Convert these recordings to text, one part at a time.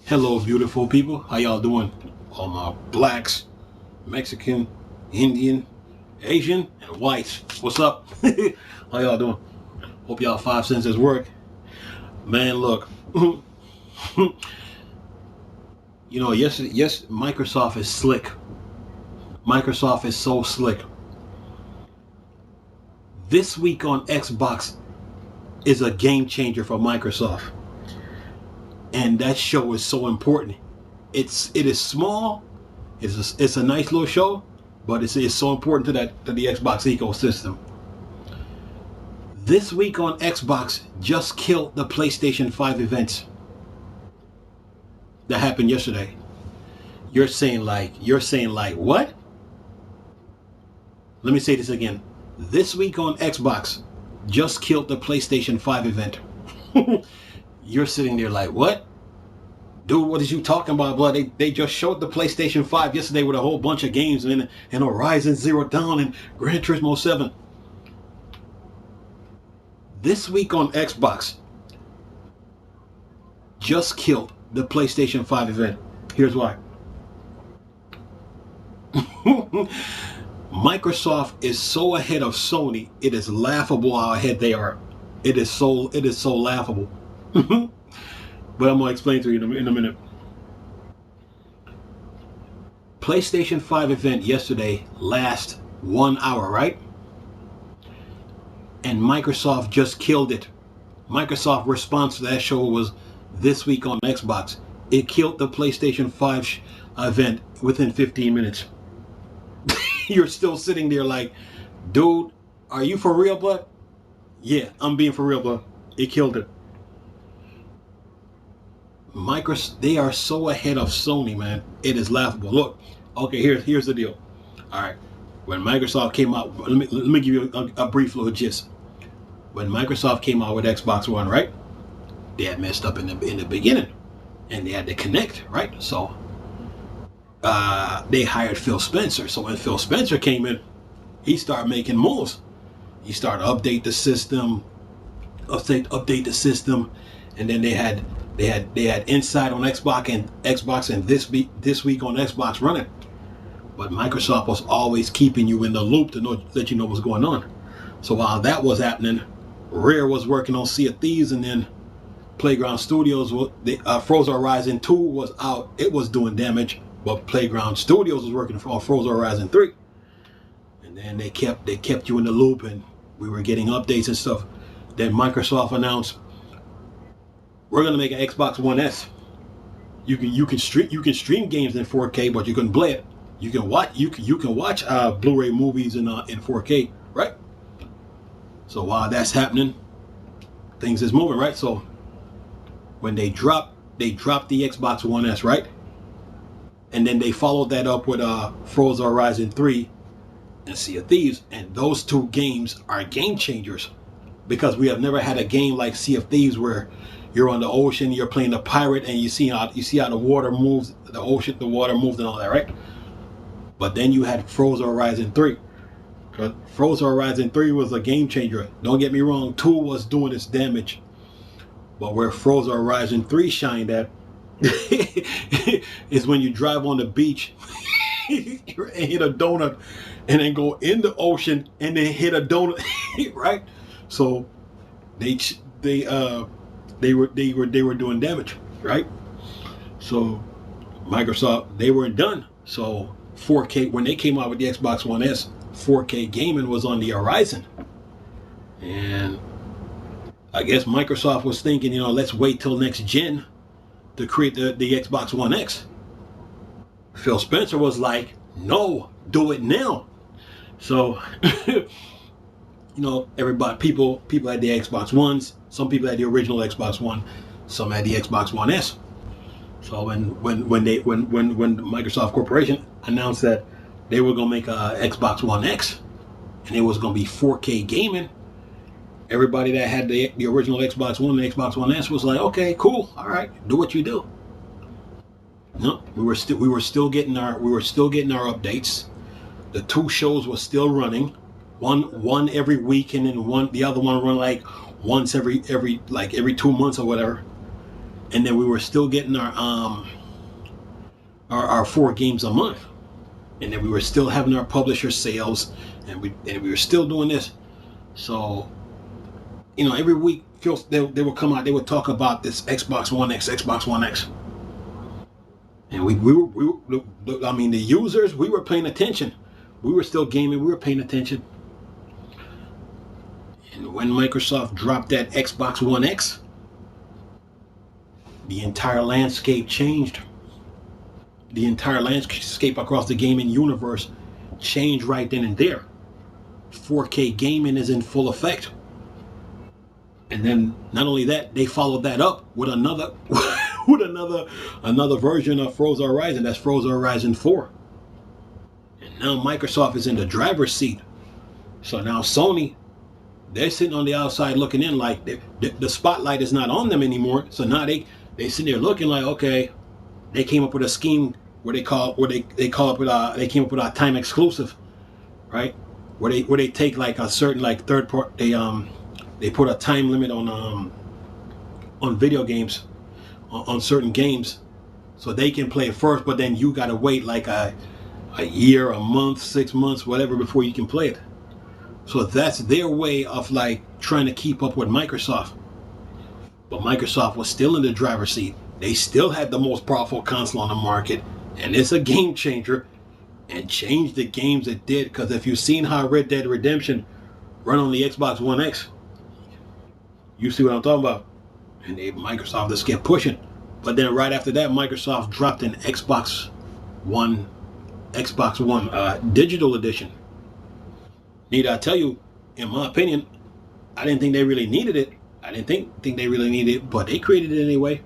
Hello, beautiful people. How y'all doing? All my blacks, Mexican, Indian, Asian, and whites. What's up? How y'all doing? Hope y'all 5 senses work. Man, look. Yes, Microsoft is slick. Microsoft is so slick. This week on Xbox is a game changer for Microsoft. And that show is so important. It is small. It's a nice little show, but it's so important to the Xbox ecosystem. This week on Xbox just killed the PlayStation 5 events that happened yesterday. You're saying like what? Let me say this again. This week on Xbox just killed the PlayStation 5 event. You're sitting there like, what? Dude, what is you talking about, bro? They just showed the PlayStation 5 yesterday with a whole bunch of games and Horizon Zero Dawn and Gran Turismo 7. This week on Xbox just killed the PlayStation 5 event. Here's why. Microsoft is so ahead of Sony, it is laughable how ahead they are. It is so laughable. But I'm going to explain to you in a minute. PlayStation 5 event yesterday last 1 hour, right? And Microsoft just killed it. Microsoft response to that show was this week on Xbox. It killed the PlayStation 5 event within 15 minutes. You're still sitting there like, dude, are you for real, bud? Yeah, I'm being for real, bud. It killed it. Microsoft, they are so ahead of Sony, man. It is laughable. Look, okay, here's the deal. All right, when Microsoft came out, let me give you a brief little gist. When Microsoft came out with Xbox One, right? They had messed up in the beginning, and they had to connect, right? So they hired Phil Spencer. So when Phil Spencer came in, he started making moves. He started to update the system, and then they had Inside on Xbox and this week on Xbox running. But Microsoft was always keeping you in the loop to let you know what's going on. So while that was happening, Rare was working on Sea of Thieves, and then Playground Studios, Forza Horizon 2 was out. It was doing damage, but Playground Studios was working on Forza Horizon 3. And then they kept you in the loop, and we were getting updates and stuff. Then Microsoft announced, we're gonna make an Xbox One S. You can stream games in 4K, but you can play it. You can watch Blu-ray movies in 4K, right? So while that's happening, things is moving, right? So when they dropped the Xbox One S, right? And then they followed that up with Forza Horizon 3 and Sea of Thieves, and those two games are game changers because we have never had a game like Sea of Thieves where you're on the ocean, you're playing the pirate, and you see how the water moves, the water moves and all that, right? But then you had Forza Horizon 3. Forza Horizon 3 was a game changer. Don't get me wrong, 2 was doing its damage. But where Forza Horizon 3 shined at is when you drive on the beach and hit a donut and then go in the ocean and then hit a donut, right? So they were doing damage, right? So Microsoft, they weren't done. So 4K, when they came out with the Xbox One S, 4K gaming was on the horizon. And I guess Microsoft was thinking, let's wait till next gen to create the Xbox One X. Phil Spencer was like, no, do it now. So everybody, people had the Xbox Ones. Some people had the original Xbox One. Some had the Xbox One S. So when Microsoft Corporation announced that they were gonna make a Xbox One X, and it was gonna be 4K gaming, everybody that had the original Xbox One, the Xbox One S, was like, okay, cool, all right, do what you do. No, we were still getting our updates. The two shows were still running, one every week, and then the other one run like once every 2 months or whatever. and then we were still getting our 4 games a month, and then we were still having our publisher sales, and we were still doing this. So, every week they would come out, they would talk about this Xbox One X, Xbox One X, and we were, I mean, the users, we were paying attention. We were still gaming. We were paying attention. And when Microsoft dropped that Xbox One X, the entire landscape changed. The entire landscape across the gaming universe changed right then and there. 4K gaming is in full effect. And then not only that, they followed that up with another with another version of Forza Horizon. That's Forza Horizon 4. And now Microsoft is in the driver's seat. So now Sony, they're sitting on the outside looking in, like the spotlight is not on them anymore. So now they sit there looking like, okay, they came up with a scheme where they came up with a time exclusive, right? Where they take like a certain like third part, they put a time limit on video games, on certain games, so they can play it first, but then you gotta wait like a year, a month, 6 months, whatever, before you can play it. So that's their way of like trying to keep up with Microsoft. But Microsoft was still in the driver's seat. They still had the most powerful console on the market, and it's a game changer, and changed the games it did. Because if you've seen how Red Dead Redemption run on the Xbox One X, you see what I'm talking about. And Microsoft just kept pushing. But then right after that, Microsoft dropped an Xbox One digital edition. Need I tell you, in my opinion, I didn't think they really needed it. I didn't think they really needed it, but they created it anyway.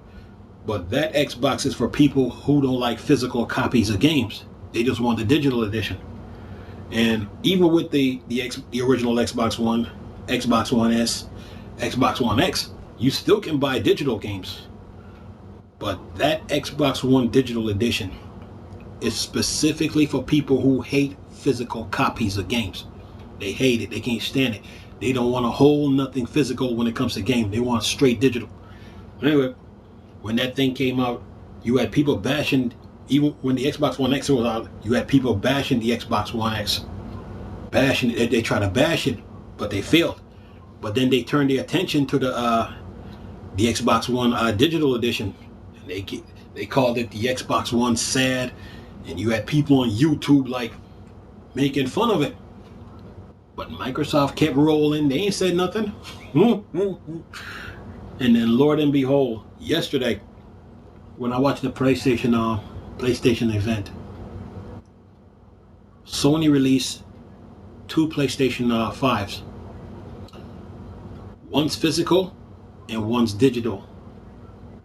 But that Xbox is for people who don't like physical copies of games. They just want the digital edition. And even with the original Xbox One, Xbox One S, Xbox One X, you still can buy digital games. But that Xbox One digital edition is specifically for people who hate physical copies of games. They hate it. They can't stand it. They don't want to hold nothing physical when it comes to games. They want straight digital. Anyway, when that thing came out, you had people bashing, even when the Xbox One X was out, you had people bashing the Xbox One X. Bashing it. They tried to bash it, but they failed. But then they turned their attention to the Xbox One digital edition. And they called it the Xbox One sad. And you had people on YouTube like making fun of it. But Microsoft kept rolling. They ain't said nothing. And then, Lord and behold, yesterday, when I watched the PlayStation event, Sony released 2 PlayStation 5s. One's physical and one's digital.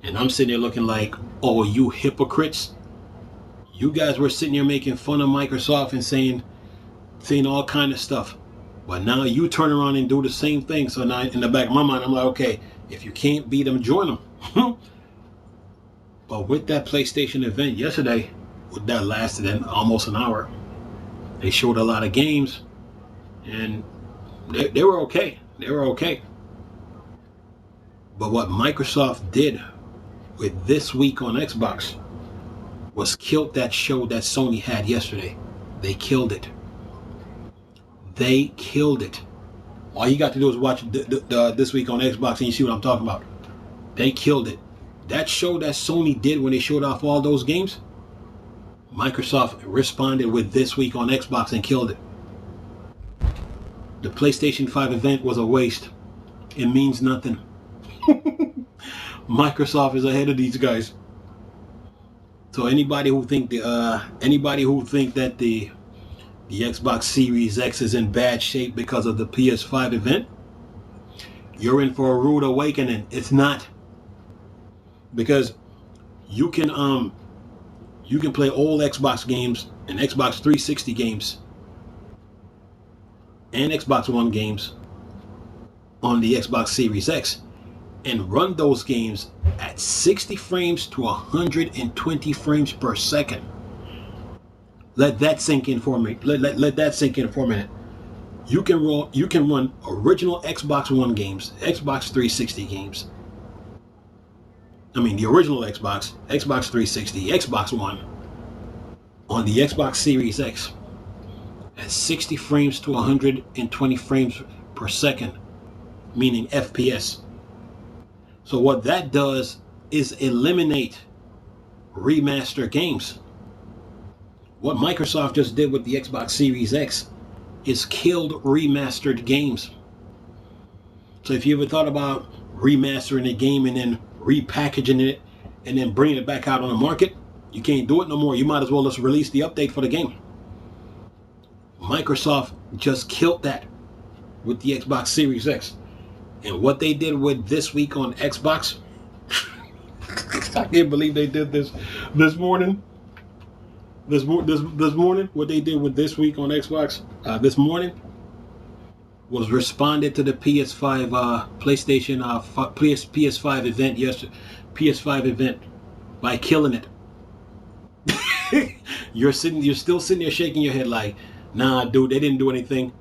And I'm sitting there looking like, oh, you hypocrites. You guys were sitting here making fun of Microsoft and saying all kind of stuff. But now you turn around and do the same thing. So now in the back of my mind, I'm like, okay, if you can't beat them, join them. But with that PlayStation event yesterday, that lasted almost an hour, they showed a lot of games, and they were okay. They were okay. But what Microsoft did with this week on Xbox was killed that show that Sony had yesterday. They killed it. They killed it. All you got to do is watch this week on Xbox and you see what I'm talking about. They killed it. That show that Sony did when they showed off all those games, Microsoft responded with this week on Xbox and killed it. The PlayStation 5 event was a waste. It means nothing. Microsoft is ahead of these guys. So anybody who think that the Xbox Series X is in bad shape because of the PS5 event, you're in for a rude awakening. It's not. Because you can play old Xbox games and Xbox 360 games and Xbox One games on the Xbox Series X and run those games at 60 frames to 120 frames per second. Let that sink in for me. Let that sink in for a minute. You can run original Xbox One games, Xbox 360 games I mean the original Xbox, Xbox 360, Xbox One, on the Xbox Series X at 60 frames to 120 frames per second, meaning FPS. So what that does is eliminate remaster games. What Microsoft just did with the Xbox Series X is killed remastered games. So if you ever thought about remastering a game and then repackaging it and then bringing it back out on the market, you can't do it no more. You might as well just release the update for the game. Microsoft just killed that with the Xbox Series X. And what they did with this week on Xbox, I can't believe they did this morning. This morning, what they did with this week on Xbox this morning was responded to the PS5 PlayStation PS5 event yesterday. PS5 event by killing it. You're still sitting there shaking your head like, nah, dude, they didn't do anything.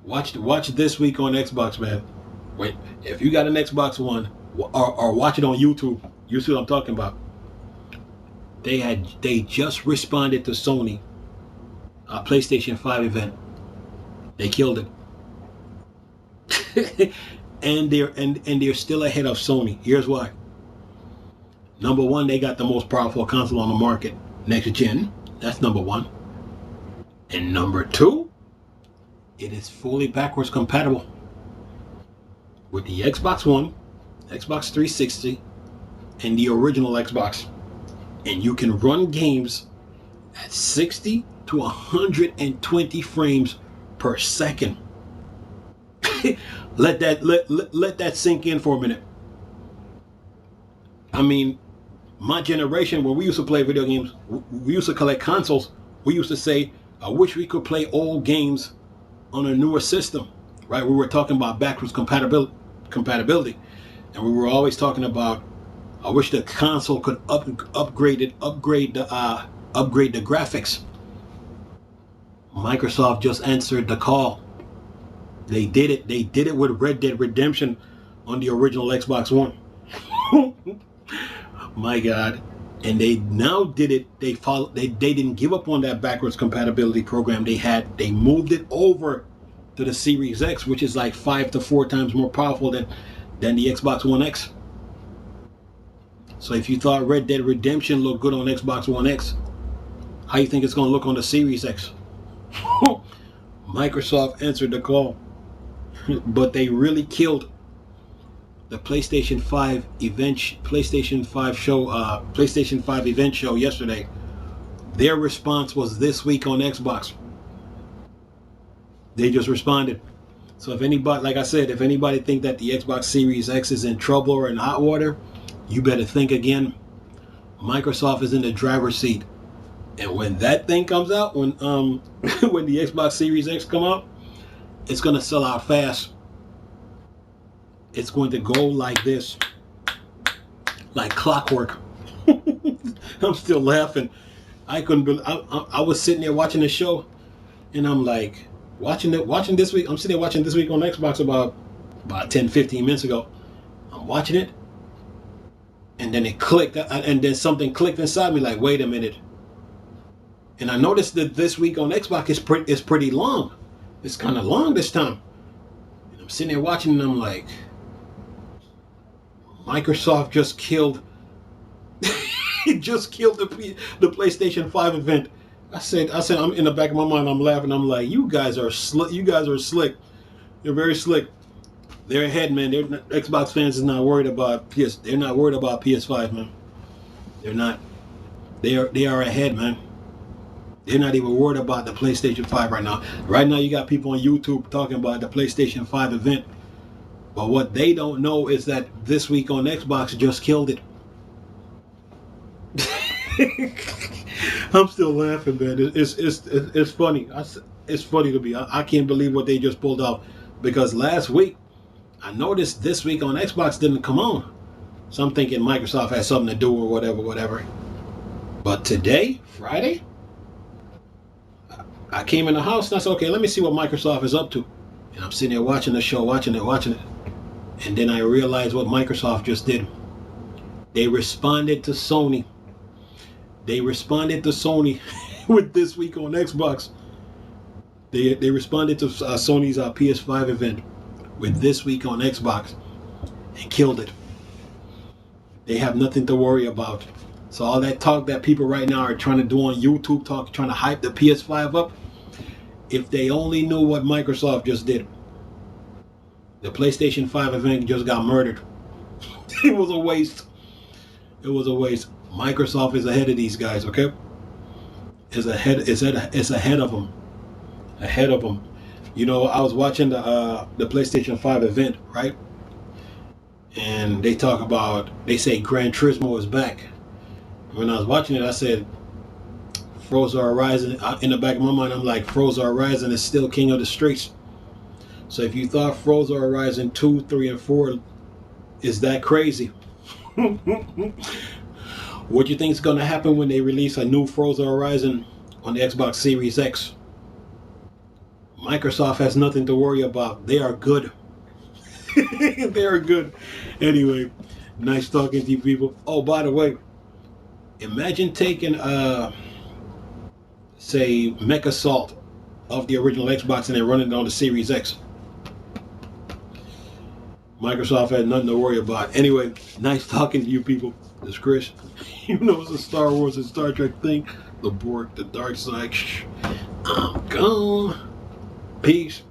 Watch this week on Xbox, man. Wait, if you got an Xbox One or watch it on YouTube, you see what I'm talking about. They just responded to Sony PlayStation 5 event. They killed it. and they're still ahead of Sony. Here's why. Number one, they got the most powerful console on the market, next gen. That's number one. And number two, it is fully backwards compatible with the Xbox One, Xbox 360, and the original Xbox. And you can run games at 60 to 120 frames per second. let that sink in for a minute. I mean, my generation, when we used to play video games, we used to collect consoles. We used to say, I wish we could play old games on a newer system, right? We were talking about backwards compatibility, and we were always talking about, I wish the console could upgrade the graphics. Microsoft just answered the call. They did it. They did it with Red Dead Redemption on the original Xbox One. My God. And they now did it. They didn't give up on that backwards compatibility program they had. They moved it over to the Series X, which is like 5 to 4 times more powerful than the Xbox One X. So if you thought Red Dead Redemption looked good on Xbox One X, how you think it's going to look on the Series X? Microsoft answered the call. But they really killed the PlayStation 5 event show yesterday. Their response was this week on Xbox. They just responded. So if anybody, like I said, if anybody think that the Xbox Series X is in trouble or in hot water, you better think again. Microsoft is in the driver's seat. And when that thing comes out, when when the Xbox Series X come out, it's gonna sell out fast. It's going to go like this, like clockwork. I'm still laughing. I couldn't believe. I was sitting there watching the show, and I'm like watching this week. I'm sitting there watching this week on Xbox about 10-15 minutes ago. I'm watching it, and then it clicked, and then something clicked inside me. Like, wait a minute. And I noticed that this week on Xbox is pretty long. It's kind of long this time. And I'm sitting there watching, and I'm like, Microsoft just killed the PlayStation 5 event. I said I'm in the back of my mind, I'm laughing. I'm like, you guys are slick. You're very slick. They're ahead, man. Xbox fans is not worried about They're not worried about PS5, man. They're not. They are ahead, man. They're not even worried about the PlayStation 5 right now. Right now, you got people on YouTube talking about the PlayStation 5 event. But what they don't know is that this week on Xbox just killed it. I'm still laughing, man. It's funny. It's funny to me. I can't believe what they just pulled off. Because last week, I noticed this week on Xbox didn't come on. So I'm thinking Microsoft has something to do or whatever. But today, Friday, I came in the house and I said, okay, let me see what Microsoft is up to. And I'm sitting there watching the show, watching it. And then I realized what Microsoft just did. They responded to Sony. They responded to Sony with this week on Xbox. They responded to Sony's PS5 event with this week on Xbox and killed it. They have nothing to worry about. So all that talk that people right now are trying to do on YouTube, trying to hype the PS5 up, if they only knew what Microsoft just did. The PlayStation 5 event just got murdered. It was a waste. It was a waste. Microsoft is ahead of these guys, okay? It's ahead of them. Ahead of them. You know, I was watching the PlayStation 5 event, right? And they say Gran Turismo is back. When I was watching it, I said, Forza Horizon, in the back of my mind, I'm like, Forza Horizon is still king of the streets. So if you thought Forza Horizon 2, 3, and 4 is that crazy, what do you think is going to happen when they release a new Forza Horizon on the Xbox Series X? Microsoft has nothing to worry about. They are good. They are good. Anyway, nice talking to you people. Oh, by the way, imagine taking say Mech Assault off the original Xbox and then running it on the Series X. Microsoft had nothing to worry about. Anyway, nice talking to you people. It's Chris. You know it's a Star Wars and Star Trek thing. The Borg, the dark side. I'm gone. Peace.